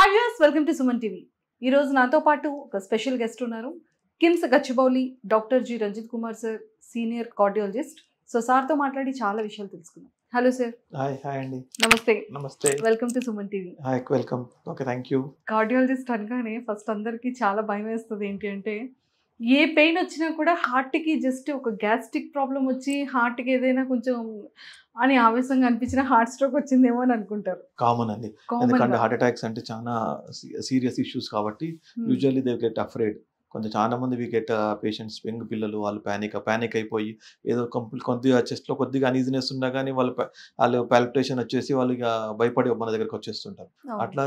Hi viewers, welcome to Suman TV. ఈ రోజు నాతో పాటు ఒక స్పెషల్ గెస్ట్ ఉన్నారు. KIMS Gachibowli doctor G Ranjith Kumar sir, senior cardiologist. So సార్తో మాట్లాడి చాలా విషయాలు తెలుసుకుందాం. Hello sir. హాయ్ అండి. నమస్తే. Welcome to Suman TV. Welcome. Okay, thank you. Cardiologist అనగానే ఫస్ట్ అందరికీ చాలా భయం వేస్తుంది. ఏంటి అంటే ఏ పెయిన్ వచ్చినా కూడా హార్ట్కి జస్ట్ ఒక గ్యాస్ట్రిక్ ప్రాబ్లం వచ్చి హార్ట్కి ఏదైనా కొంచెం అని ఆవేశంగా అనిపించిన హార్ట్ స్ట్రోక్ వచ్చిందేమో అని అనుకుంటారు. కామన్ అండి, ఎందుకంటే హార్ట్ అటాక్స్ అంటే చాలా సీరియస్ ఇష్యూస్ కాబట్టి యూజువల్లీ దే గెట్ అఫ్రేడ్. కొంచెం చాలా మంది వి గెట్ పేషెంట్స్, యంగ్ పిల్లలు, వాళ్ళు ప్యానిక్ అయిపోయి ఏదో కొద్దిగా చెస్ట్లో కొద్దిగా అనీజినెస్ ఉన్నా కానీ వాళ్ళు పాల్పిటేషన్ వచ్చేసి వాళ్ళు ఇక భయపడి మన దగ్గరకు వచ్చేస్తుంటారు. అట్లా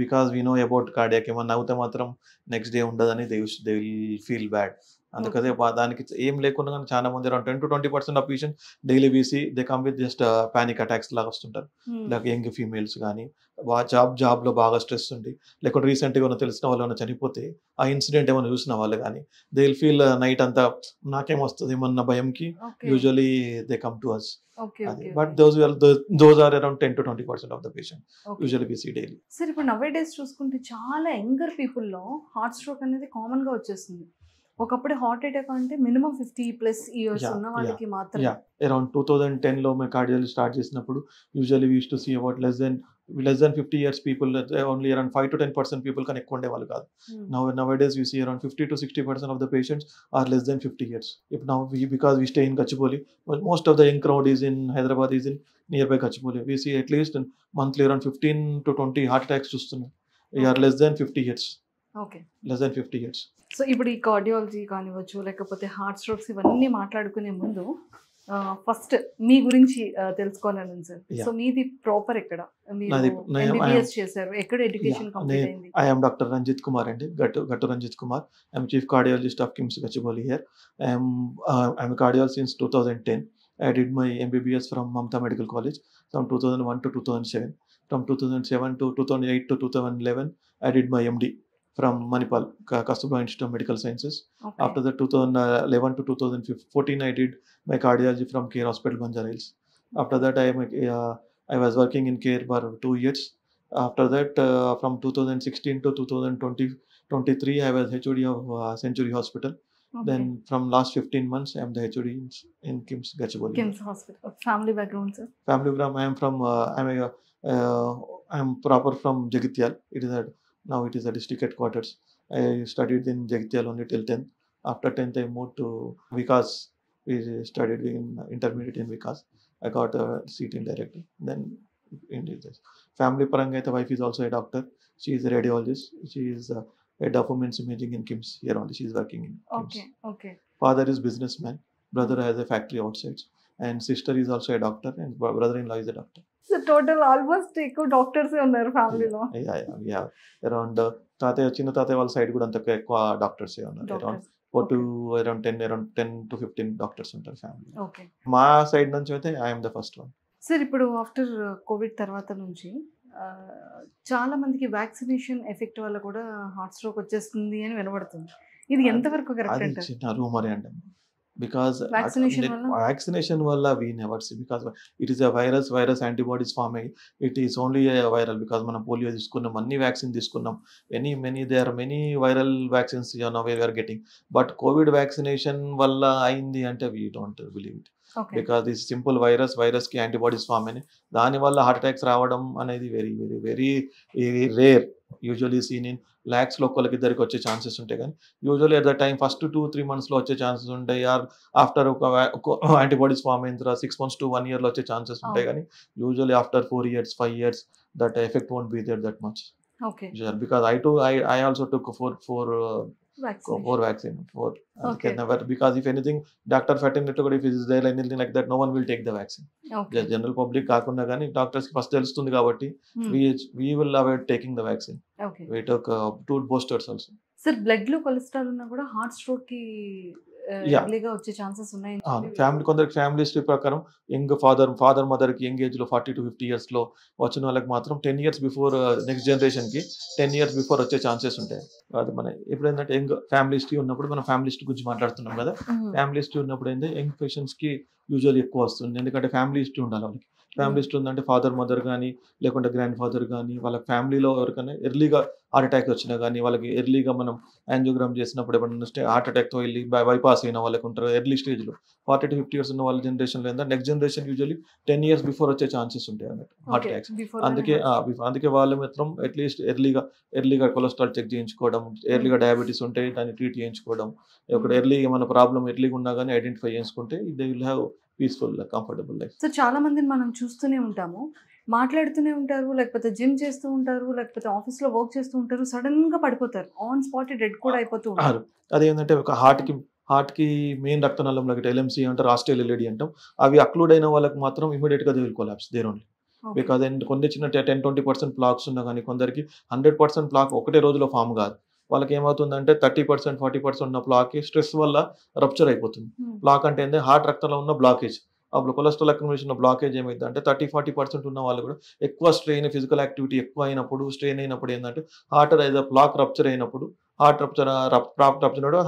because we know about cardiac, ఏమన్నా అవుతే మాత్రం నెక్స్ట్ డే ఉండదని దే విల్ ఫీల్ బ్యాడ్. అందుకనే దానికి ఏం లేకుండా కానీ చాలా మంది around 10 to 20% of patients daily VC they come with just panic attacks లాగా వస్తుంటారు. లైక్ యంగ్ ఫీమేల్స్ కానీ జాబ్లో బాగా స్ట్రెస్ ఉండి, లేకపోతే రీసెంట్గా ఏమైనా తెలిసిన వాళ్ళు ఏమైనా చనిపోతే ఆ ఇన్సిడెంట్ ఏమైనా చూసిన వాళ్ళు కానీ దే విల్ ఫీల్ నైట్ అంతా నాకేం వస్తుంది ఏమన్నా భయంకి usually they come to us. But those are around 10 to 20% of the patient usually we see daily. Sir, ఇప్పుడు నవ్ డేస్ చూసుకుంటే చాలా యంగర్ పీపుల్లో హార్ట్ స్ట్రోక్ అనేది కామన్గా వచ్చేస్తుంది. ఒకప్పుడు హార్ట్ అటాక్ అంటే మినిమం 50+ ఇయర్స్ ఉన్న వాళ్ళకి మాత్రమే. అరౌండ్ 2010లో మేము కార్డియాలజీ స్టార్ట్ చేసినప్పుడు usually we used to see about less than 50 years people, only around 5 to 10% people కానీ ఎక్కువ ఉండేవాళ్ళు కాదు. Nowadays we see around 50 to 60% of the patients are less than 50 years. If now because we stay in Gachibowli, most of the young crowd is in Hyderabad, is in nearby Gachibowli. We see at least monthly around 15 to 20 heart attacks చూస్తున్నాం. We are less than 50 years. Okay, less than 50 years. So ఇప్పుడు ఈ cardiology కానివ్వచ్చు, లేకపోతే heart strokes, ఇవన్నీ మాట్లాడుకునే ముందు first మీ గురించి తెలుసుకోవాలని sir. So మీది ప్రాపర్ ఎక్కడ? ఎంబీబీఎస్ చేశారు, ఎక్కడ ఎడ్యుకేషన్ కంప్లీట్ అయింది? I am Dr. Ranjit Kumar and Gattu Ranjit Kumar. I am chief cardiologist of KIMS Gachibowli here. I am a cardiologist since 2010. I did my MBBS from Mamta Medical College from 2001 to 2007. From 2007 to 2008 to 2011, I did my MD from Manipal, Kasturba Institute of Medical Sciences. Okay. After that, 2011 to 2014, I did my cardiology from Care Hospital, Banjara Hills. After that, I was working in Care for 2 years. After that, from 2016 to 2023, I was HOD of Century Hospital. Okay. Then from last 15 months, I am the HOD in KIMS Gachibowli. KIMS Hospital. Family background, sir? Family background, I am proper from Jagityal. Now it is a district headquarters. I studied in Jagityal only till 10th. After 10th, I moved to Vikas. We studied in intermediate in Vikas. I got a seat in director. Then in this family paranga, the wife is also a doctor. She is a radiologist. She is head of women's imaging in KIMS here only. She is working in KIMS. Okay. Father is businessman. Brother has a factory outside. And sister is also a doctor. And brother-in-law is a doctor. So total almost ఎక్కువ doctors ఉన్నారు ఫ్యామిలీలో. Around తాతయ్య, చిన్న తాతయ్య వాళ్ళ side కూడా అంత ఎక్కువ డాక్టర్స్ ఉన్నారు. అరౌండ్ 10 to 15 డాక్టర్స్ ఉంటారు ఫ్యామిలీ. ఓకే, మా సైడ్ నుంచి అయితే I'm the first one. Sir, ఇప్పుడు ఆఫ్టర్ కోవిడ్ తర్వాత నుంచి చాలా మందికి వ్యాక్సినేషన్ ఎఫెక్ట్ వల్ల కూడా హార్ట్ స్ట్రోక్ వచ్చేస్తుంది అని వినబడుతుంది. ఇది ఎంతవరకు కరెక్ట్ అంటారు? చిన్న రూమర్ అండి. Because vaccination valla we never see, because it is a virus antibodies forming. It is only a viral, because mana polio తీసుకున్నాం, అన్ని vaccine తీసుకున్నాం, there are many viral vaccines now we are getting, but covid vaccination valla అయింది అంటే we don't believe it. Okay. Because this simple virus కి antibodies form అని, దాని వల్ల heart attacks రావడం అనేది very very very rare. Usually seen in ల్యాక్స్లో ఒక్కరికి ఇద్దరికి వచ్చే ఛాన్సెస్ ఉంటాయి, కానీ usually at the time first 2-3 monthsలో వచ్చే ఛాన్సెస్ ఉంటాయి. ఆర్ ఆఫ్టర్ ఒక యాంటీబాడీస్ ఫామ్ అయిన తర్వాత 6 months to 1 yearలో వచ్చే ఛాన్సెస్ ఉంటాయి, కానీ usually after 4 years 5 years that effect won't be there that much. Okay. Because I also took four vaccine. Okay. Never, because if anything, doctor fatigue, if it is there anything like that, no one will take the vaccine. Okay. Just general public కాకుండా కానీ doctors కి first తెలుస్తుంది కాబట్టి we will avoid taking the vaccine. Okay. We took 2 boosters also. Sir, blood లో cholesterol ఉన్నా కూడా heart stroke కి ఎర్లీగా వచ్చే ఛాన్సెస్ ఉన్నాయి. కొందరికి ఫ్యామిలీ హిస్టరీ ప్రకారం యంగ్ ఫాదర్ మదర్ కి యంగ్ ఏజ్ లో 40 to 50 years లో వచ్చిన వాళ్ళకి మాత్రం 10 years బిఫోర్ నెక్స్ట్ జనరేషన్ కి 10 years బిఫోర్ వచ్చే ఛాన్సెస్ ఉంటాయి. అది మన ఇప్పుడు ఏంటంటే యంగ్ ఫ్యామిలీ హిస్టరీ ఉన్నప్పుడు మనం ఫ్యామిలీ హిస్టరీ గురించి మాట్లాడుతున్నాం కదా. ఫ్యామిలీ హిస్టరీ ఉన్నప్పుడు ఏంటంటే యంగ్ పేషెంట్స్ కి యూజువల్లీ ఎక్కువ వస్తుంది, ఎందుకంటే ఫ్యామిలీ హిస్టరీ ఉండాలి వాళ్ళకి. ఫ్యామిలీ హిస్టరీ ఉందంటే ఫాదర్ మదర్ కానీ లేకుంటే గ్రాండ్ ఫాదర్ కానీ వాళ్ళ ఫ్యామిలీలో ఎవరికైనా ఎర్లీగా హార్ట్ అటాక్ వచ్చినా కానీ వాళ్ళకి ఎర్లీగా మనం యాంజియోగ్రామ్ చేసినప్పుడు ఎప్పుడైనా హార్ట్ అటాక్తో వెళ్ళి బైపాస్ అయిన వాళ్ళకి ఉంటారు ఎర్లీ స్టేజ్లో 40 to 50 years ఉన్న వాళ్ళ జనరేషన్లో ఏంటంటే next generation usually 10 years before వచ్చే ఛాన్సెస్ ఉంటాయి అన్నట్టు హార్ట్ అటాక్స్. అందుకే వాళ్ళు మాత్రం అట్లీస్ట్ ఎర్లీగా కొలెస్ట్రాల్ చెక్ చేయించుకోవడం, ఎర్లీగా డయాబెటీస్ ఉంటే దాన్ని ట్రీట్ చేయించుకోవడం, ఒక ఎర్లీగా మన ప్రాబ్లం ఎర్లీగా ఉన్నా కానీ ఐడెంటిఫై చేసుకుంటే they will have peaceful comfortable life. So చాలా మందిని మనం చూస్తూనే ఉంటాము, మాట్లాడుతూనే ఉంటారు, లేకపోతే జిమ్ చేస్తూ ఉంటారు, లేకపోతే ఆఫీస్లో వర్క్ చేస్తూ ఉంటారు, సడన్ గా పడిపోతారు, ఆన్ స్పాట్ డెడ్ కూడా అయిపోతూ ఉంటారు. అదేంటంటే ఒక హార్ట్కి మెయిన్ రక్తనాళంలో LMC అంటారు, ఆస్ట్రేలియా అంటాం, అవి అక్లూడ్ అయిన వాళ్ళకి మాత్రం ఇమీడియట్గా they will collapse there only. Because కొన్ని చిన్న 10-20% ప్లాక్స్ ఉన్నా కానీ కొందరికి 100% ప్లాక్ ఒకటే రోజులో ఫామ్ కాదు. వాళ్ళకి ఏమవుతుందంటే 30% 40% ఉన్న ప్లాక్ స్ట్రెస్ వల్ల రప్చర్ అయిపోతుంది. ప్లాక్ అంటే ఏంటంటే హార్ట్ రక్తంలో ఉన్న బ్లాకేజ్, అప్పుడు కొలెస్ట్రాల్ అక్యుమిలేషన్ బ్లాకేజ్ ఏమైంది అంటే 30-40% ఉన్న వాళ్ళు కూడా ఎక్కువ స్ట్రెయిన్, ఫిజికల్ యాక్టివిటీ ఎక్కువ అయినప్పుడు, స్ట్రెయిన్ అయినప్పుడు ఏంటంటే హార్ట్ ఏదో ప్లాక్ రప్చర్ అయినప్పుడు, హార్ట్ రప్చర్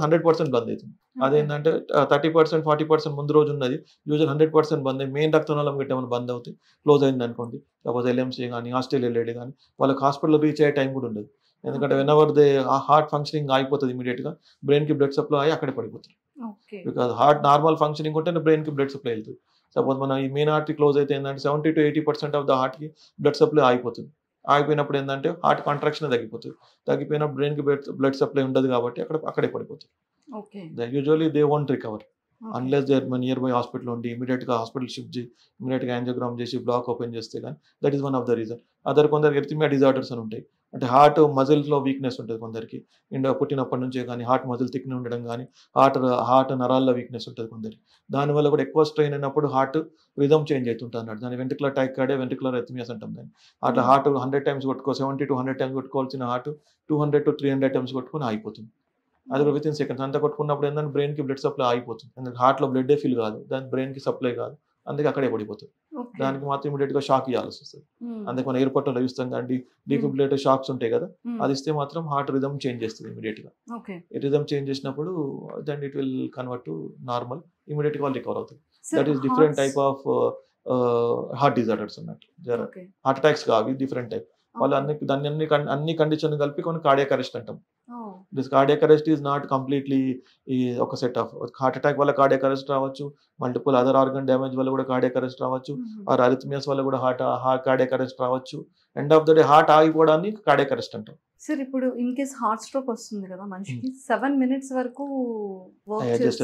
100% బంద్ అవుతుంది. అదేంటంటే 30% 40% ముందు రోజు ఉన్నది యూజువల్ 100% బంద్ అయ్యి మెయిన్ రక్తనాళం గిట్ట ఏమైనా బంద్ అవుతాయి, క్లోజ్ అయింది అనుకోండి, సపోజ్ LMC కానీ ఆస్ట్రేలియా కానీ వాళ్ళకి హాస్పిటల్ రీచ్ అయ్యే టైం కూడా ఉండదు. ఎందుకంటే వెనెవర్ దే హార్ట్ ఫంక్షనింగ్ అయిపోతుంది ఇమీడియట్గా, బ్రెయిన్కి బ్లడ్ సప్లై అయ్యి అక్కడే పడిపోతుంది. బికాజ్ హార్ట్ నార్మల్ ఫంక్షనింగ్ ఉంటే బ్రెయిన్కి బ్లడ్ సప్లై వెళ్తుంది. సపోజ్ మన ఈ మెయిన్ ఆర్టరీ క్లోజ్ అయితే ఏంటంటే 70 to 80% ఆఫ్ ద హార్ట్కి బ్లడ్ సప్లై ఆగిపోతుంది. ఆగిపోయినప్పుడు ఏంటంటే హార్ట్ కాంట్రాక్షన్ తగ్గిపోతుంది, తగ్గిపోయిన బ్రెయిన్కి బ్లడ్ సప్లై ఉండదు కాబట్టి అక్కడే పడిపోతుంది. Usually they won't recover unless they near by hospital ఉండి ఇమీడియట్గా హాస్పిటల్ షిఫ్ట్ చేసి ఇమీడియట్గా యాంజియోగ్రామ్ చేసి బ్లాక్ ఓపెన్ చేస్తే కానీ that is one of the reason. కొందరికి ఎరిథమియా డిజార్డర్స్ అని ఉంటాయి, అంటే హార్ట్ మజిల్స్లో వీక్నెస్ ఉంటుంది కొందరికి, పుట్టినప్పటి నుంచే కానీ హార్ట్ మజిల్ థిక్ని ఉండడం కానీ, హార్ట్ నరాల్లో వీక్నెస్ ఉంటుంది కొందరికి. దానివల్ల కూడా ఎక్కువ స్ట్రెయిన్ అయినప్పుడు హార్ట్ రిథమ్ చేంజ్ అవుతుంటుంది అన్నట్టు, దాన్ని వెంట్రికులర్ టైకార్డియా, వెంట్రికులర్ ఎరిథమియాస్ అంటాం దాన్ని. అట్లా హార్ట్ 100 times కొట్టుకో, 70 to 100 times కొట్టుకోవాల్సిన heart 200 to 300 times కొట్టుకుని ఆగిపోతుంది. అది కూడా వితిన్ సెకండ్స్. అంతా కొట్టుకున్నప్పుడు ఏంటంటే బ్రెయిన్కి బ్లడ్ సప్లై ఆగిపోతుంది, ఎందుకంటే హార్ట్లో బ్లడ్ ఫిల్ కాదు, దాని బ్రెయిన్కి సప్లై కాదు, అందుకే అక్కడే పడిపోతుంది. దానికి మాత్రం ఇమీడియట్గా షాక్ ఇవ్వాల్సి వస్తుంది. అందుకే మనం ఎయిర్పోర్ట్లో చూస్తాం కానీ డిఫిబ్రిలేటర్ షాక్స్ ఉంటాయి కదా, అది ఇస్తే మాత్రం హార్ట్ రిథమ్ చేంజ్ చేస్తుంది ఇమీడియట్గా. రిథమ్ చేంజ్ చేసినప్పుడు then it will convert to normal, ఇమీడియట్గా వాళ్ళు రికవర్ అవుతుంది. That is different type of heart disorders అన్నట్టు. హార్ట్ అటాక్స్ కావి డిఫరెంట్ టైప్. వాళ్ళు అన్ని కండిషన్ కలిపి కొన్ని కార్డియాక్ అరెస్ట్ అంటాం. This cardiac arrest is not completely ఒక సెట్ ఆఫ్ హార్ట్ అటాక్ వల్ల కార్డియాక్ అరెస్ట్ రావచ్చు, మల్టిపుల్ అదర్ ఆర్గన్ డ్యామేజ్ వల్ల కూడా కార్డియాక్ అరెస్ట్ రావచ్చు, ఆర్ అరిథమియాస్ వల్ల కూడా హార్ట్ కార్డియాక్ అరెస్ట్ రావచ్చు. End of the day heart ఆగిపోవడాన్ని కార్డియాక్ అరెస్ట్ అంటాం. సార్ ఇప్పుడు ఇన్ కేస్ హార్ట్ స్ట్రోక్ వస్తుంది కదా మనిషికి, 7 minutes వరకు జస్ట్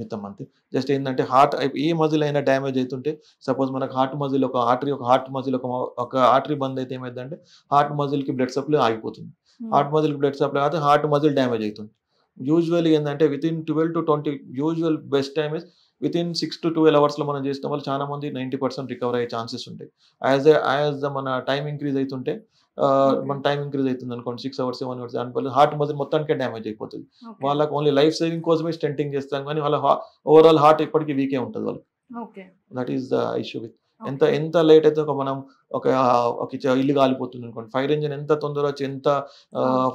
మితం అంతే. జస్ట్ ఏంటంటే హార్ట్ ఏ మజిల్ అయినా డ్యామేజ్ అవుతుంటే, సపోజ్ మనకు హార్ట్ మజిల్ ఒక ఆర్టరీ బంద్ అయితే ఏమైందంటే హార్ట్ మజిల్కి బ్లడ్ సప్లై ఆగిపోతుంది. హార్ట్ మజిల్కి బ్లడ్ సప్లై అయితే హార్ట్ మజిల్ డ్యామేజ్ అవుతుంది. యూజువల్లీ ఏంటంటే within 12 to 20 usual best time is within 6 to 12 hours లో మనం చేసిన వాళ్ళు చాలా మంది 90% రికవర్ అయ్యే ఛాన్సెస్ ఉంటాయి. యాజ్ మన టైం ఇంక్రీజ్ అవుతుంటే మన టైం ఇంక్రీజ్ అవుతుంది అనుకోండి, 6 hours 7 hours దానివల్ల హార్ట్ మజిల్ మొత్తానికే డ్యామేజ్ అయిపోతుంది. వాళ్ళకి ఓన్లీ లైఫ్ సేవింగ్ కోసమే స్టెంటింగ్ చేస్తాం కానీ వాళ్ళ ఓవరాల్ హార్ట్ ఇప్పటికీ వీకే ఉంటుంది వాళ్ళకి. That is the issue with ఎంత లేట్ అయితే మనం ఒక ఇల్లు కాలిపోతుంది అనుకోండి, ఫైర్ ఇంజిన్ ఎంత తొందర వచ్చి ఎంత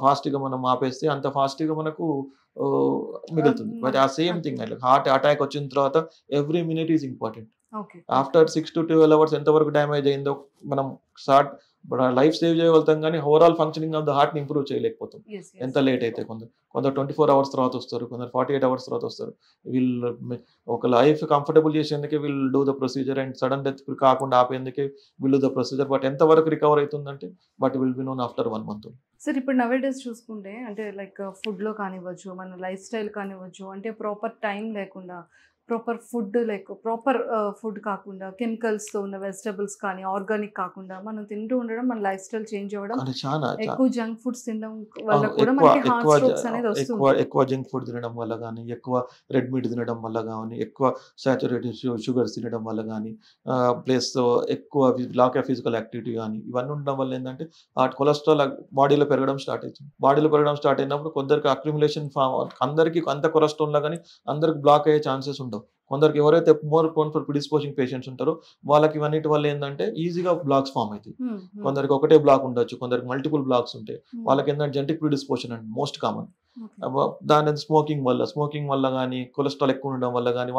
ఫాస్ట్గా మనం ఆపేస్తే అంత ఫాస్ట్గా మనకు మిగులుతుంది. బట్ ఆ సేమ్ థింగ్ హార్ట్ అటాక్ వచ్చిన తర్వాత every minute is important. After 6 to 12 hours ఎంతవరకు డ్యామేజ్ అయిందో మనం లైఫ్ సేవ్ చేయగలుగుతాం కానీ overall functioning of the heart ని ఇంప్రూవ్ చేయలేకపోతాం ఎంత లేట్ అయితే. కొందరు 24 hours తర్వాత వస్తారు, కొందరు 48 hours తర్వాత వస్తారు. వీళ్ళు ఒక లైఫ్ కంఫర్టబుల్ చేసేందుకే వీళ్ళు do the procedure and sudden death కాకుండా ఆపేందుకే వీళ్ళు ద ప్రొసీజర్. బట్ ఎంతవరకు రికవర్ అవుతుందంటే but will be known after 1 month. Sir ఇప్పుడు నవేడేస్ చూసుకుంటే అంటే లైక్ ఫుడ్లో కానివ్వచ్చు, మన లైఫ్ స్టైల్ కానివ్వచ్చు, అంటే ప్రాపర్ టైం లేకుండా, ప్రాపర్ ఫుడ్ ప్రాపర్ ఫుడ్ కాకుండా కెమికల్స్తో ఉన్న వెజిటబుల్స్ కానీ ఆర్గానిక్ కాకుండా మనం తింటూ ఉండడం, మన లైఫ్ స్టైల్ చేంజ్ అవ్వడం, ఎక్కువ జంక్ ఫుడ్స్ తినడం వల్ల కూడా మనకి హార్ట్ స్ట్రోక్స్ అనేది వస్తుంది. ఎక్కువ జంక్ ఫుడ్ తినడం వల్ల కానీ, ఎక్కువ రెడ్ మీట్ తినడం వల్ల కానీ, ఎక్కువ సాచురేటెడ్ షుగర్స్ తినడం వల్ల కానీ, ప్లస్ ఎక్కువ లాక్ ఆఫ్ ఫిజికల్ యాక్టివిటీ కానీ, ఇవన్నీ ఉండడం వల్ల ఏంటంటే కొలెస్ట్రాల్ బాడీలో పెరగడం స్టార్ట్ అవుతుంది. బాడీలో పెరగడం స్టార్ట్ అయినప్పుడు కొందరికి అక్యుములేషన్ అందరికీ అంత కొలెస్ట్రాల్ లా కానీ అందరికి బ్లాక్ అయ్యే ఛాన్సెస్ ఉండవు. కొందరికి ఎవరైతే more prone for predisposing patients ఉంటారో వాళ్ళకి ఇవన్నిటి వల్ల ఏంటంటే ఈజీగా బ్లాక్స్ ఫామ్ అవుతాయి. కొందరికి ఒకటే బ్లాక్ ఉండొచ్చు, కొందరికి మల్టిపుల్ బ్లాక్స్ ఉంటాయి. వాళ్ళకి ఏంటంటే జెనెటిక్ ప్రిడిస్పోజన్ అండి మోస్ట్ కామన్. దాని స్మోకింగ్ వల్ల కానీ కొలెస్ట్రాల్ ఎక్కువ ఉండడం వల్ల కానీ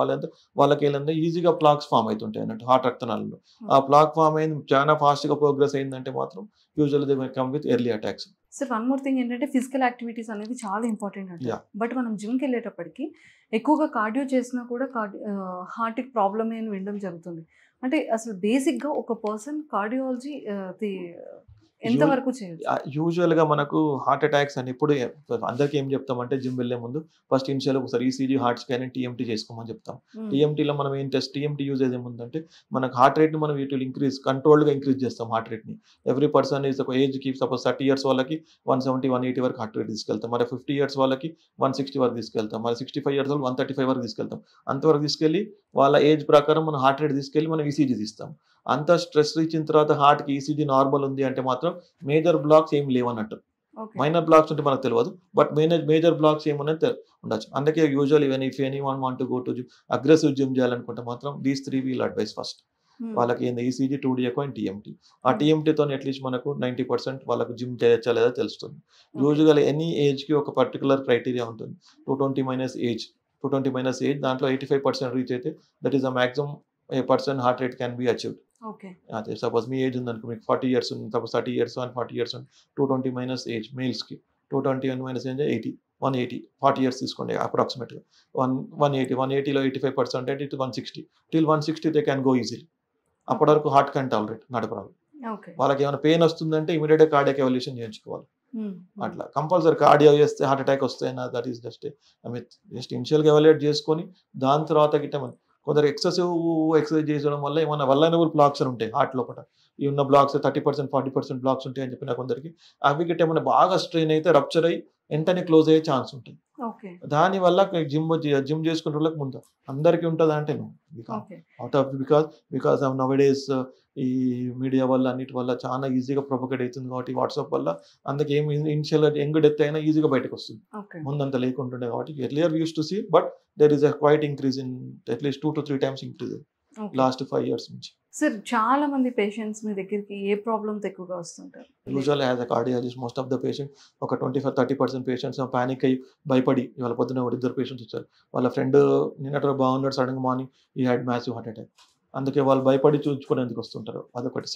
వాళ్ళకి ఏంటంటే ఈజీగా ప్లాక్స్ ఫామ్ అవుతుంటాయి అన్నట్టు హార్ట్ రక్తనాళాల్లో. ఆ ప్లాక్ ఫామ్ అయింది చాలా ఫాస్ట్గా ప్రోగ్రెస్ అయిందంటే మాత్రం usually they may come with early attacks. Sir one more thing ఏంటంటే ఫిజికల్ యాక్టివిటీస్ అనేది చాలా ఇంపార్టెంట్ అంట. బట్ మనం జిమ్కి వెళ్ళేటప్పటికి ఎక్కువగా కార్డియో చేసినా కూడా హార్ట్కి ప్రాబ్లమే అని వినడం జరుగుతుంది. అంటే అసలు బేసిక్గా ఒక పర్సన్ కార్డియాలజీ ఎంతవరకు చేయొచ్చు? యూజువల్గా మనకు హార్ట్ అటాక్స్ అని ఇప్పుడు అందరికీ ఏం చెప్తామంటే జిమ్ వెళ్ళే ముందు ఫస్ట్ ఇనిషియల్ ఒకసారి ECG, heart scan and TMT చేసుకోమని చెప్తాం. టీఎంటీలో మనం ఏం టెస్ట్ టీఎంటీ యూజ్ అయ్యేది ఏముందంటే మనకు హార్ట్ రేట్ని మనం ఇటు కంట్రోల్డ్గా ఇంక్రీజ్ చేస్తాం హార్ట్ రేట్ని. ఎవ్రీ పర్సన్ ఈజ్ ఒక ఏజ్కి సపోజ్ 30 years వాళ్ళకి 170, 180 వరకు హార్ట్ రేట్ తీసుకెళ్తాం. మరి 50 years వాళ్ళకి 160 వరకు తీసుకెళ్తాం. మరి 65 years వాళ్ళు 135 వరకు తీసుకెళ్తాం. అంతవరకు తీసుకెళ్ళి వాళ్ళ ఏజ్ ప్రకారం మనం హార్ట్ రేట్ తీసుకెళ్ళి మనం ఈసీజీ తీస్తాం. అంత స్ట్రెస్ ఇచ్చిన తర్వాత హార్ట్కి ఈసీజీ నార్మల్ ఉంది అంటే మాత్రం మేజర్ బ్లాక్స్ ఏం లేవన్నట్టు. మైనర్ బ్లాక్స్ ఉంటే మనకు తెలియదు, బట్ మేజర్ బ్లాక్స్ ఏమనేది ఉండొచ్చు. అందుకే usual even if anyone want to go to aggressive gym చేయాలనుకుంటే మాత్రం దీస్ 3 వీల్ అడ్వైస్ ఫస్ట్. వాళ్ళకి ఏంది ECG, 2D echo and TMT. ఆ టీఎంటీతో అట్లీస్ట్ మనకు 90% వాళ్ళకు జిమ్ చేయొచ్చా లేదా తెలుస్తుంది. యూజువల్ ఎనీ ఏజ్కి ఒక పర్టికులర్ క్రైటీరియా ఉంటుంది. 220 ఏజ్ దాంట్లో 85% రీచ్ అయితే that is the maximum A person heart rate can be achieved. అదే సపోజ్ మీ ఏజ్ ఉందనుకో, మీకు 40 years ఉంది, సపోజ్ 30 years and 40 years ఉంది, 220 ఏజ్ మేల్స్కి 220 ఏజ్ 80, 180, 40 years తీసుకోండి అప్రాక్సిమేట్గా. 180లో 85% అంటే ఇటు 160 till 160 they can go easily. అప్పటి వరకు heart can tolerate, not problem. వాళ్ళకి ఏమైనా పెయిన్ వస్తుందంటే ఇమీడియట్గా కార్డియాక్ ఎవల్యూషన్ చేయించుకోవాలి. అట్లా కంపల్సరీ కార్డియో చేస్తే హార్ట్ అటాక్ వస్తాయన్నా దట్ ఈస్ జస్ట్ ఇనిషియల్గా ఎవాల్యుయేట్ చేసుకొని దాని తర్వాత గిట్ట కొందరు ఎక్సెసివ్ ఎక్సర్సైజ్ చేయడం వల్ల ఏమైనా వల్నరబుల్ బ్లాక్స్ ఉంటాయి హార్ట్ లోపల. ఈ ఉన్న బ్లాక్స్ 30%, 40% బ్లాక్స్ ఉంటాయి అని చెప్పిన కొందరికి అవి గిట్ట ఏమైనా బాగా స్ట్రెయిన్ అయితే రప్చర్ అయ్యి వెంటనే క్లోజ్ అయ్యే ఛాన్స్ ఉంటుంది. దానివల్ల జిమ్ చేసుకునే వాళ్ళకి ముందు అందరికీ ఉంటుంది అంటే బికాస్ ఆఫ్ నౌడేస్ ఈ మీడియా వల్ల అన్నిటి వల్ల చాలా ఈజీగా ప్రొపగేట్ అవుతుంది కాబట్టి వాట్సాప్ వల్ల అందుకే ఏం ఇనిషియల్ యంగ్ డెత్ అయినా ఈజీగా బయటకు వస్తుంది. ముందంత లేకుంటుండే కాబట్టి earlier use to see but there is a quite increase in at least 2 to 3 times increase last 5 years నుంచి. సార్ చాలా మంది పేషెంట్స్ మీ దగ్గరికి ఏ ప్రాబ్లమ్స్ ఎక్కువగా వస్తుంటారు? Usually as a cardiologist most of the patient ఒక 25-30% పేషెంట్స్ పానిక్ అయ్యి భయపడి ఇవాళ పొద్దున్న 2 పేషెంట్స్ వచ్చారు. వాళ్ళ ఫ్రెండ్ నిన్నటి బాగున్నాడు, సడన్గా మార్నింగ్ ఈ హ్యాడ్ మ్యాసివ్ హార్ట్ అటాక్. అందుకే వాళ్ళు భయపడి చూసుకునేందుకు వస్తుంటారు. అదొకటి.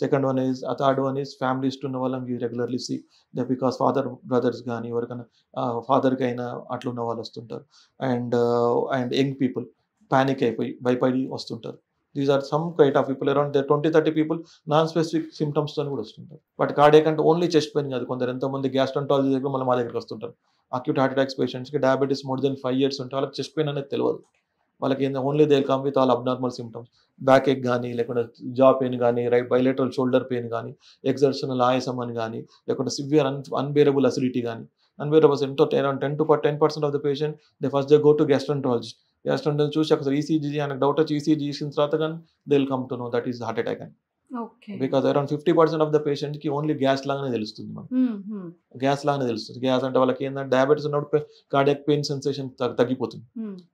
Second one is third one is families ఉన్న వాళ్ళని రెగ్యులర్లీ సీ బికాస్ బ్రదర్స్ కానీ ఎవరికైనా ఫాదర్కి అయినా అట్లా ఉన్న వాళ్ళు వస్తుంటారు. అండ్ యంగ్ పీపుల్ పానిక్ అయిపోయి భయపడి వస్తుంటారు. These are some kind of people around 20-30 people non specific సిమ్టమ్స్తో కూడా వస్తుంటారు. బట్ కార్డియాక్ అంటే ఓన్లీ చెస్ట్ పెయిన్ కాదు. కొందరు ఎంతోమంది గ్యాస్ట్రాంటాలజీ దగ్గర మళ్ళీ మా దగ్గరికి వస్తుంటారు. అక్యూట్ హార్ట్ అటాక్స్ పేషెంట్స్కి డయాబెటీస్ మోర్ దెన్ 5 years ఉంటే వాళ్ళకి చెస్ట్ పెయిన్ అనేది తెలియదు. వాళ్ళకి only they come with all abnormal symptoms. Back ache కానీ, లేకుంటే జా పెయిన్ కానీ, బైలేటరల్ షోల్డర్ పెయిన్ కానీ, ఎక్సర్షనల్ ఆయాసం అని కానీ, లేకుంటే సివియర్ అన్బేరబుల్ అసిడిటీ కానీ. అన్బేరబుల్ ఎంతో 10% of the patient they first they go to gastroenterologist. Gastroenterologist చూసి ఒకసారి ఈసీజీ అని డౌట్ వచ్చి ఈసీజీ చేసిన తర్వాత కానీ they will come to know that is heart attack అని. బికాస్ అరౌండ్ 50% ఆఫ్ ద పేషెంట్కి ఓన్లీ గ్యాస్ లాగానే తెలుస్తుంది. గ్యాస్ లాగానే తెలుస్తుంది. గ్యాస్ అంటే వాళ్ళకి ఏంటంటే డయాబెటీస్ ఉన్నప్పుడు కార్డియాక్ పెయిన్ సెన్సేషన్ తగ్గిపోతుంది.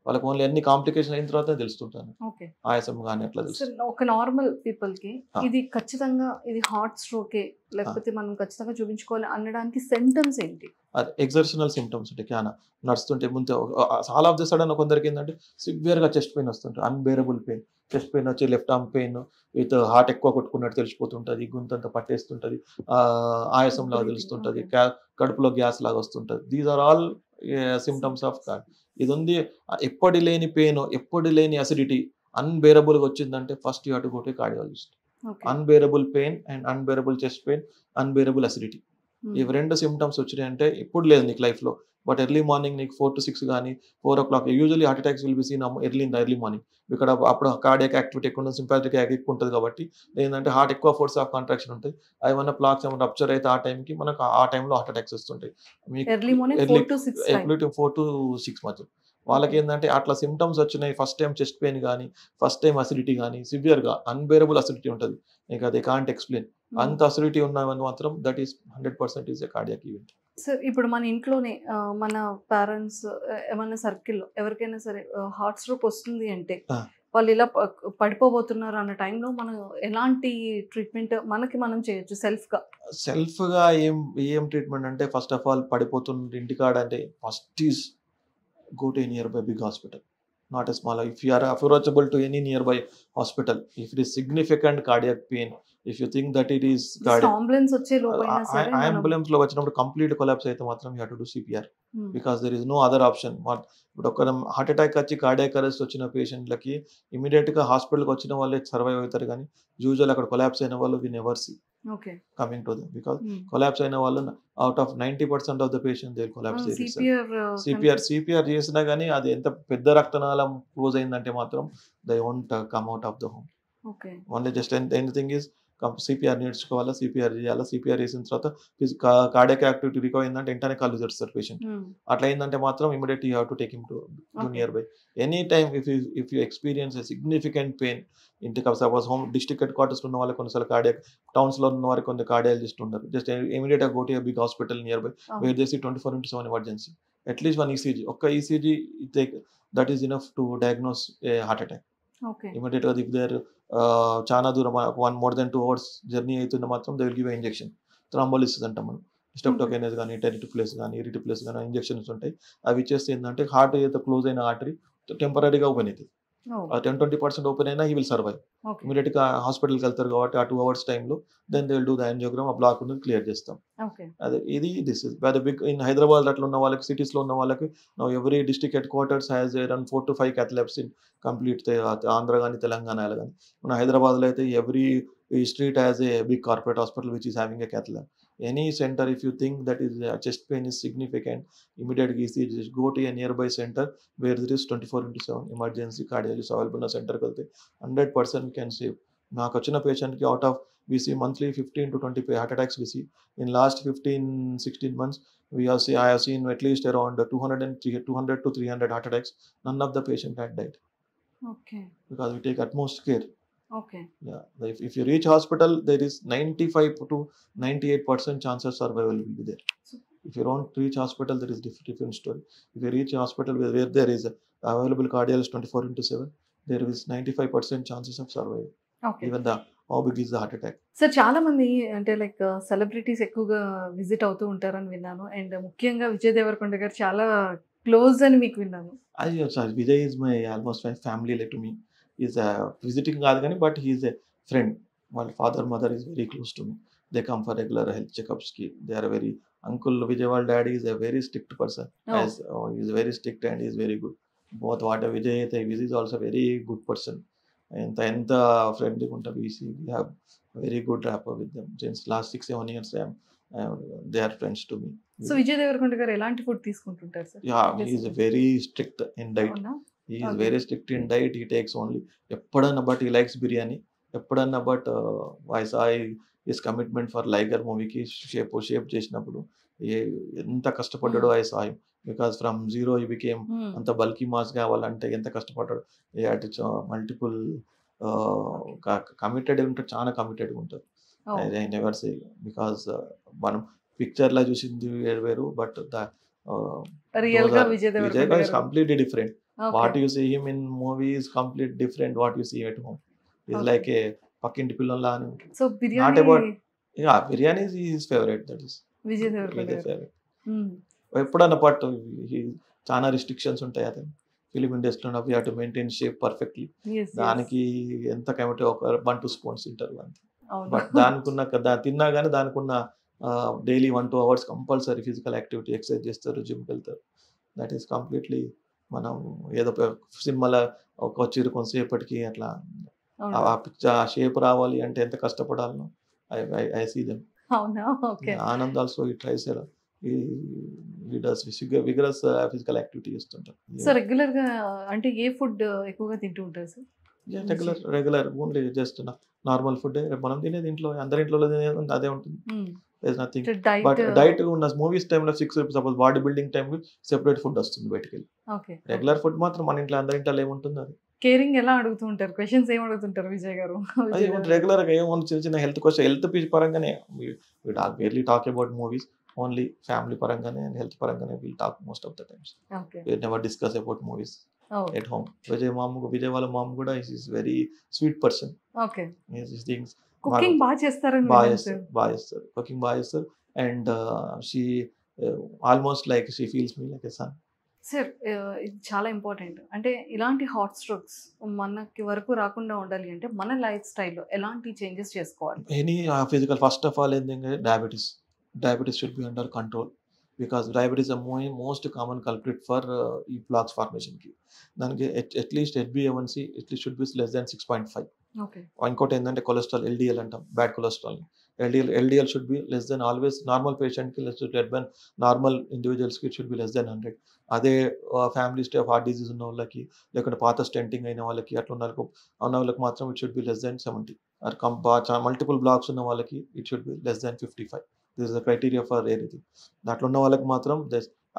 వాళ్ళకి ఓన్లీ అన్ని కాంప్లికేషన్ అయిన తర్వాత తెలుస్తుంటాను ఆయాసం కానీ అట్లా తెలుస్తుంది. ఒక నార్మల్ పీపుల్ కి ఇది ఖచ్చితంగా ఇది హార్ట్ స్ట్రోకే లేకపోతే మనం ఖచ్చితంగా చూపించుకోవాలి అనడానికి సింటమ్స్ ఏంటి? అది ఎగ్జర్షనల్ సిమ్టమ్స్ ఉంటాయి. క్యానా నడుస్తుంటే ముందు ఆల్ ఆఫ్ ద సడన్ కొందరికి ఏంటంటే సివియర్గా చెస్ట్ పెయిన్ వస్తుంటుంది. అన్బేరబుల్ పెయిన్, చెస్ట్ పెయిన్ వచ్చి left arm pain with heart ఎక్కువ కొట్టుకున్నట్టు తెలిసిపోతుంటుంది, గొంతంతా పట్టేస్తుంటుంది, ఆయాసం లాగా తెలుస్తుంటుంది, కడుపులో గ్యాస్ లాగా వస్తుంటుంది. These are all symptoms of card. ఇది ఉంది ఎప్పటి లేని పెయిన్, ఎప్పటి లేని అసిడిటీ అన్బేరబుల్గా వచ్చిందంటే first you have to go to cardiologist. Unbearable pain and unbearable chest pain, unbearable acidity, ఇవి 2 సిమ్టమ్స్ వచ్చినాయి అంటే ఎప్పుడు లేదు నీకు లైఫ్లో. బట్ ఎర్లీ మార్నింగ్ నీకు 4 to 6 కానీ 4 o'clock usually heart attacks will be seen early morning. ఇక్కడ అప్పుడు కార్డియాక్ యాక్టివిటీ ఎక్కువ ఉంటుంది, సింపాథటిక్ ఎక్కువ ఉంటుంది కాబట్టి ఏంటంటే హార్ట్ ఎక్కువ ఫోర్స్ ఆఫ్ కాంట్రాక్షన్ ఉంటుంది. ఏమన్నా ప్లాక్స్ ఏమైనా రప్చర్ అయితే ఆ టైంకి మనకు ఆ టైంలో హార్ట్ అటాక్స్ వస్తుంటాయి. మీకు 4 to 6 మధ్య వాళ్ళకి ఏంటంటే అట్లా సిమ్టమ్స్ వచ్చినాయి. ఫస్ట్ టైం చెస్ట్ పెయిన్ కానీ, ఫస్ట్ టైం అసిడిటీ కానీ, సివియర్గా అన్బేరబుల్ అసిడిటీ ఉంటుంది. నీకు అది కాంట్ ఎక్స్ప్లెయిన్. అంత అసిడిటీ ఉన్నవని మాత్రం that is 100% is a cardiac event. Sir ఇప్పుడు మన ఇంట్లోనే మన పేరెంట్స్ ఏమైనా సర్కిల్లో ఎవరికైనా సరే హార్ట్ స్ట్రోక్ వస్తుంది అంటే వాళ్ళు ఇలా పడిపోబోతున్నారు అన్న టైంలో మనం ఎలాంటి ట్రీట్మెంట్ మనకి మనం చేయొచ్చు సెల్ఫ్గా ఏం ట్రీట్మెంట్ అంటే ఫస్ట్ ఆఫ్ ఆల్ పడిపోతున్న ఇంటికాడ అంటే first is go to a nearby big hospital, not a small. If you are approachable to any nearby hospital, if it is significant cardiac pain, if you think that it is ambulance వచ్చే లోపైనా సరే ambulance లో వచ్చినప్పుడు complete collapse అయితే మాత్రం you have to do CPR because there is no other option. ఇప్పుడు ఒక heart attack వచ్చి cardiac arrest వచ్చిన పేషెంట్లకి ఇమీడియట్గా హాస్పిటల్కి వచ్చిన వాళ్ళే సర్వైవ్ అవుతారు, కానీ యూజువల్ అక్కడ కొలాప్స్ అయిన వాళ్ళు we never see coming to them because collapse అయిన వాళ్ళు out of 90% of the patients they will collapse. CPR చేసినా కానీ అది ఎంత పెద్ద రక్తనాళం క్లోజ్ అయిందంటే మాత్రం they won't come out of the home. Only just anything is CPR నేర్చుకోవాలా, CPR చేయాలా, CPR చేసిన తర్వాత కార్డియాక్ యాక్టివిటీ రికవర్ అయిందంటే వెంటనే కళ్ళు తెరుస్తారు పేషెంట్. అట్లా అయిందంటే మాత్రం immediately you have to take him to nearby. Any time if you experience a significant pain, ఇంటికి suppose home district headquarters ఉన్న వాళ్ళకి కొన్నిసార్లు కార్డియాక్, టౌన్స్లో ఉన్న వారికి కొంత కార్డియాలజిస్ట్ ఉంటారు, జస్ట్ ఇమీడియట్గా go to big hospital nearby where they see 24/7 emergency. At least 1 ECG, ఒక్క ECG that is enough to diagnose a heart attack. ఇమీడియట్గా ఇఫ్ దేర్ చాలా దూరం more than 2 hours జర్నీ అవుతున్న మాత్రం they will give injection. Thrombolysis అంటాం మనం, స్టెప్టోకైనస్ కానీ టెరిటిఫ్లేస్ కానీ ఇరిటిప్లేస్ కానీ ఇంజెక్షన్స్ ఉంటాయి. అవి ఇచ్చేస్తే ఏంటంటే హార్ట్ ఏదైతే క్లోజ్ అయిన ఆర్టరీ టెంపరీగా ఓపెన్ అవుతుంది. 10-20% ఓపెన్ అయినా హీ విల్ సర్వైవ్. ఇమీడియట్గా హాస్పిటల్కి వెళ్తారు కాబట్టి ఆ 2 hours టైంలో then they will do the angiogram, ఆ బ్లాక్ ఉన్నది క్లియర్ చేస్తాం. అదే ఇది this is by the big in Hyderabad అట్లా ఉన్న వాళ్ళకి, సిటీస్లో ఉన్న వాళ్ళకి now every district headquarters has around 4 to 5 cath labs in complete Andhra కానీ తెలంగాణలో కానీ. మన హైదరాబాద్లో అయితే every street has a big corporate hospital which is having a cath lab. Any center, if you think that is chest pain is significant, immediately ECG, go to a nearby center where there is 24/7 emergency cardiologist available in center kalte 100% can save. Naaku vachina patient ki out of we see monthly 15 to 20 heart attacks we see. In last 15-16 months I have seen at least around 200 to 300 heart attacks. None of the patient had died. Because we take utmost care. Yeah, if you reach hospital, there is 95 to 98% chances survival will be there. If you don't reach hospital, there is different story. If you reach hospital where there is available cardiologist 24/7, there is 95% chances of survival. Even how big is the heart attack? Sir చాలా మంది అంటే like celebrities ఎక్కువగా visit అవుతూ ఉంటారని విన్నాను, and ముఖ్యంగా విజయ్ దేవరకొండ గారు చాలా క్లోజ్ అని మీకు విన్నాను. Vijay is my almost my family like to me. He's a visiting కాదు కానీ బట్ హీఈస్ ఎ ఫ్రెండ్. వాళ్ళ father mother is very close to me. They come for regular health చెకప్స్కి. They are very uncle Vijay వాళ్ళ daddy is a very strict person. Is very strict and is very good. Both what Vijay అయితే Vijay is also very good person. ఎంత ఫ్రెండ్లీగా ఉంటారు. We have very good rapport with them since last 6-7 years. They are friends to me. So Vijay Devarkonda garu elanti food తీసుకుంటుంటారు sir? Yeah, he is very strict in diet. He is very strict in diet. He takes only ఎప్పుడన్నా but he likes biryani. ఎప్పుడన్నా but I saw his commitment for Liger మూవీకి shape చేసినప్పుడు ఎంత కష్టపడ్డాడో I saw him. Because from zero he became అంత bulky mass కావాలంటే ఎంత కష్టపడ్డాడు. He had multiple committed ఉంటారు, చాలా కమిటెడ్గా ఉంటారు. I never say because మనం పిక్చర్లో చూసింది వేరు బట్ రియల్ గా Vijay Devarakonda is completely different. What you see him in movie is completely different what you see at home. He's like a పక్కింటి పిల్లల్లా అని ఉంటుంది. So biryani, not about biryani is his favorite. That is Vijay Devarakonda favorite. ఎప్పుడన్నా but చాలా restrictions ఉంటాయి అతను film ఇండస్ట్రీలో. We have to maintain shape perfectly. దానికి ఎంత కమిటీ ఒక 1-2 స్పూన్స్ తింటారు అంతే. బట్ దానికున్న తిన్నా కానీ దానికున్న daily 1-2 hours compulsory physical activity exercise చేస్తారు, జిమ్కి వెళ్తారు. దట్ ఈస్ కంప్లీట్లీ మనం ఏదో సినిమాలో ఒక చిరు కొంతసేపటికి అట్లా ఆ పిక్చర్ ఆ షేప్ రావాలి అంటే ఎంత కష్టపడాలనో I see them. Anand also he tries vigorous physical activity చేస్తుంటారు. సో రెగ్యులర్ గా అంటే ఏ ఫుడ్ ఎక్కువగా తింటూ ఉంటారు సార్? Regular only just normal food మనం తినేది ఇంట్లో, అందరి ఇంట్లో అదే ఉంటుంది. నథింగ్ బట్ డైట్ ఉన్న మూవీస్ టైంలో 6 సపోజ్ బాడీ బిల్డింగ్ టైంలో సెపరేట్ ఫుడ్ వస్తుంది బయటకు వెళ్ళి. రెగ్యులర్ ఫుడ్ మాత్రం మన ఇంట్లో అందరి ఇంట్లో ఏముంటుంది అది. కేరింగ్ ఎలా అడుగుతూ ఉంటారు, క్వశ్చన్స్ ఏం అడుగుతుంటారు విజయ్ గారు? రెగ్యులర్ గా ఏముంది చిన్న చిన్న హెల్త్ క్వశ్చన్, హెల్త్ పరంగానే barely talk about movies, only family parangane and health parangane we'll talk most of the times. We never discuss about movies. at home. Vijay వాళ్ళ mom కూడా is very sweet person. Okay. These things cooking బాగా చేస్తారని బాగా విన్నాను చేస్తారు, sir. బాగా చేస్తారు, cooking బాగా చేస్తారు. And she almost like she feels me like a son. Sir ఇది చాలా ఇంపార్టెంట్. అంటే ఇలాంటి హాట్ స్ట్రోక్స్ మనకి వరకు రాకుండా ఉండాలి అంటే మన లైఫ్ స్టైల్లో ఎలాంటి చేంజెస్ చేసుకోవాలి? Any physical first of all ఏంటంటే diabetes should be under control, because diabetes most common culprit for ఈ ప్లాక్స్ ఫార్మేషన్కి. దానికి at least HbA1c at least should be less than 6.5. Okay. ఇంకోటి ఏంటంటే కొలెస్ట్రాల్, LDL అంటాం, bad cholesterol. LDL should be less than always. Normal పేషెంట్కి less than, normal ఇండివిజువల్స్కి it should be less than 100. అదే family history of heart disease ఉన్న వాళ్ళకి, లేకుంటే పాత స్టెంటింగ్ అయిన వాళ్ళకి, అట్లా ఉన్న వాళ్ళకి మాత్రం it should be less than 70. Multiple blocks ఉన్న వాళ్ళకి it should be less than 55. This is the criteria for anything. అట్లా ఉన్న వాళ్ళకి మాత్రం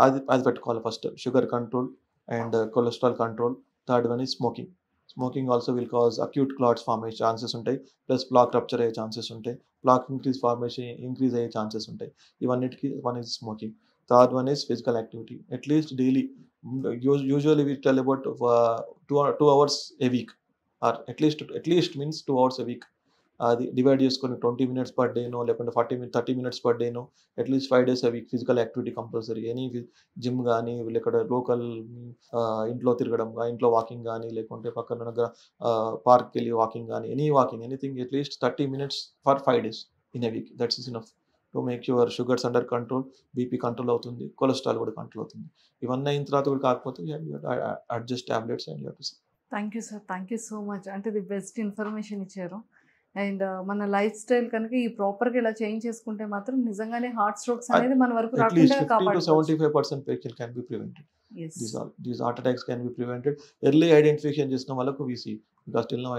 అది పెట్టుకోవాలి first. Sugar control and cholesterol control. Third one is smoking. Smoking also will cause acute clots form అయ్యే chances ఉంటాయి, ప్లస్ ప్లాక్ రప్చర్ అయ్యే chances ఉంటాయి, ప్లాక్ ఇంక్రీజ్ అయ్యే ఛాన్సెస్ ఉంటాయి. ఇవన్నిటికీ one is smoking. Third one is physical activity. At least daily, usually we tell about 2 hours a week, or at least means 2 hours a week. అది divide చేసుకొని 20 minutes per day no, లేకుంటే 30 minutes per day no, at least 5 days a week physical activity compulsory. Any gym కానీ, లేకపోతే local ఇంట్లో తిరగడం, ఇంట్లో walking కానీ, లేకుంటే పక్కన పార్క్కి వెళ్ళి వాకింగ్ కానీ, anything at least 30 minutes for 5 days in a week. That's is enough to make your sugars under control. BP control అవుతుంది, కొలెస్ట్రాల్ కూడా కంట్రోల్ అవుతుంది. ఇవన్నీ అయిన తర్వాత కూడా కాకపోతే adjust tablets and you. Thank you sir, thank you so much. అంటే the best information ఇచ్చారు. అండ్ మన లైఫ్ స్టైల్ కనుక ఈ ప్రాపర్గా ఇలా చేంజ్ చేసుకుంటే మాత్రం నిజంగానే హార్ట్ స్ట్రోక్స్ అనేది మన వరకు At least రాకుండా 50 to కాపాడుకోవచ్చు. 75% patient can be prevented. Yes. These heart attacks can be prevented. Early identification చేసిన వాళ్ళకు we see, because till now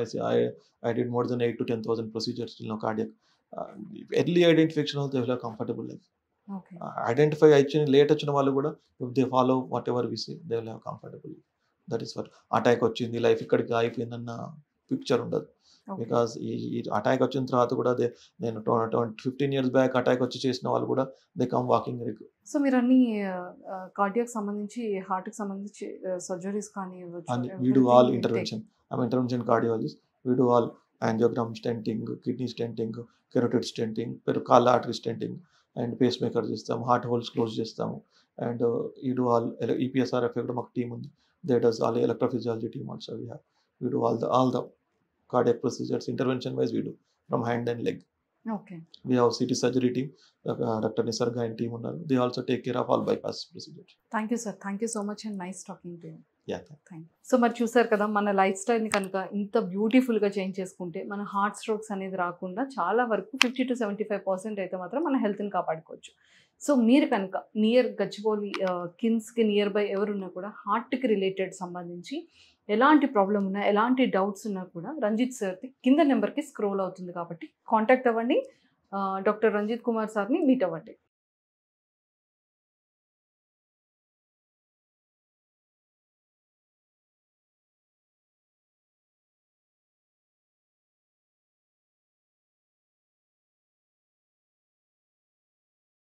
I did more than 8 to 10,000 procedures till now cardiac. Early identification also they will have comfortable life. Okay. Identify late వచ్చిన వాళ్ళు కూడా, if they follow whatever we say, they will have comfortable life. That is what attack వచ్చింది, life ఇక్కడికి అయిపోయిందన్న picture ఉండదు. Okay. Because ఈ attack వచ్చిన తర్వాత కూడా నేను 15 years బ్యాక్ అటాక్ వచ్చి చేసిన వాళ్ళు కూడా దే కమ్ వాకింగ్. సో మీరు అన్ని కార్డియాక్ సంబంధించి, హార్ట్కి సంబంధించి సర్జరీస్ కానీ we do all intervention. I'm intervention cardiologist. We do all angiogram, stenting, kidney stenting, carotid stenting, కాళ్ళ artery stenting, and pacemaker చేస్తాము, హార్ట్ హోల్స్ క్లోజ్ చేస్తాము. And we do all EPSRF కూడా మాకు team ఉంది. They does all electrophysiology team also. We do all the cardiac procedures. Intervention wise we do from hand and leg. Okay. We have CT surgery team, Dr. Nisarga and team ఉన్నారు. They also take care of all bypass procedures. Thank you sir, thank you so much and nice talking to you. Yeah. Thank. So మరి చూసారు కదా, మన life స్టైల్ని కనుక ఇంత బ్యూటిఫుల్గా change చేసుకుంటే మన హార్ట్ స్ట్రోక్స్ అనేది రాకుండా చాలా వరకు 50 to 75% అయితే మాత్రం మన హెల్త్ని కాపాడుకోవచ్చు. సో మీరు కనుక నియర్ గచ్చిబౌలి కిమ్స్కి నియర్ బై ఎవరున్నా కూడా హార్ట్కి రిలేటెడ్ సంబంధించి ఎలాంటి ప్రాబ్లం ఉన్నా, ఎలాంటి డౌట్స్ ఉన్నా కూడా రంజిత్ సార్ది కింద నెంబర్కి స్క్రోల్ అవుతుంది కాబట్టి కాంటాక్ట్ అవ్వండి. డాక్టర్ రంజిత్ కుమార్ సార్ని మీట్ అవ్వండి.